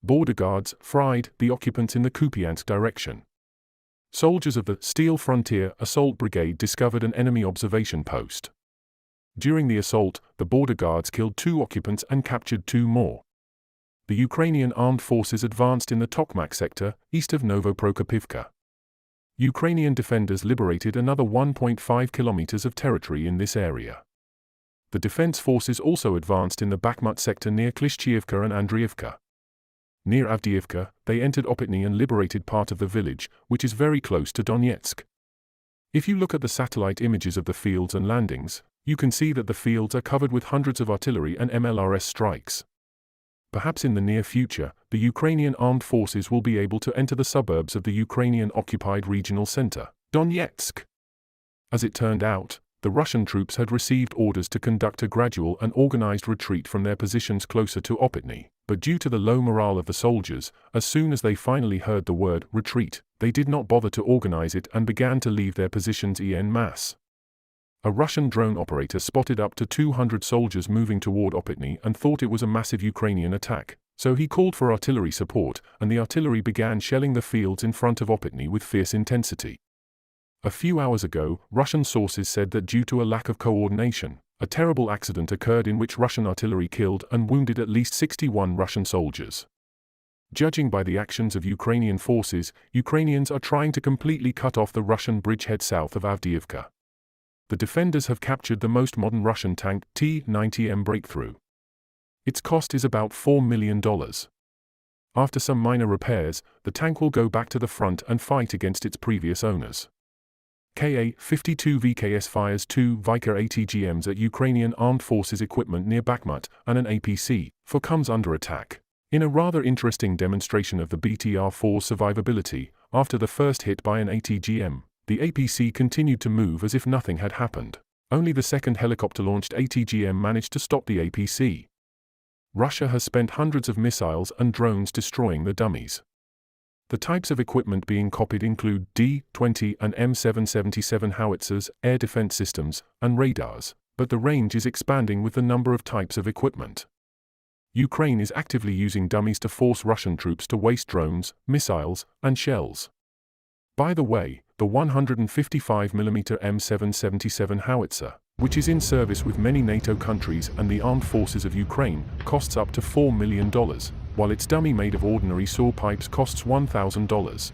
Border guards fried the occupants in the Kupiansk direction. Soldiers of the Steel Frontier Assault Brigade discovered an enemy observation post. During the assault, the border guards killed 2 occupants and captured 2 more. The Ukrainian Armed Forces advanced in the Tokmak sector, east of Novoprokopivka. Ukrainian defenders liberated another 1.5 kilometers of territory in this area. The defense forces also advanced in the Bakhmut sector near Klishchiyivka and Andriivka. Near Avdiivka, they entered Opytne and liberated part of the village, which is very close to Donetsk. If you look at the satellite images of the fields and landings, you can see that the fields are covered with hundreds of artillery and MLRS strikes. Perhaps in the near future, the Ukrainian Armed Forces will be able to enter the suburbs of the Ukrainian occupied regional center, Donetsk. As it turned out, the Russian troops had received orders to conduct a gradual and organized retreat from their positions closer to Opytne, but due to the low morale of the soldiers, as soon as they finally heard the word retreat, they did not bother to organize it and began to leave their positions en masse. A Russian drone operator spotted up to 200 soldiers moving toward Opytne and thought it was a massive Ukrainian attack, so he called for artillery support, and the artillery began shelling the fields in front of Opytne with fierce intensity. A few hours ago, Russian sources said that due to a lack of coordination, a terrible accident occurred in which Russian artillery killed and wounded at least 61 Russian soldiers. Judging by the actions of Ukrainian forces, Ukrainians are trying to completely cut off the Russian bridgehead south of Avdiivka. The defenders have captured the most modern Russian tank, T-90M Breakthrough. Its cost is about $4 million. After some minor repairs, the tank will go back to the front and fight against its previous owners. Ka-52 VKS fires 2 Viker ATGMs at Ukrainian Armed Forces equipment near Bakhmut, and an APC-4 comes under attack. In a rather interesting demonstration of the BTR-4's survivability, after the first hit by an ATGM, the APC continued to move as if nothing had happened. Only the second helicopter-launched ATGM managed to stop the APC. Russia has spent hundreds of missiles and drones destroying the dummies. The types of equipment being copied include D-20 and M777 howitzers, air defense systems, and radars, but the range is expanding with the number of types of equipment. Ukraine is actively using dummies to force Russian troops to waste drones, missiles, and shells. By the way, the 155mm M777 howitzer, which is in service with many NATO countries and the armed forces of Ukraine, costs up to $4 million, while its dummy made of ordinary saw pipes costs $1,000.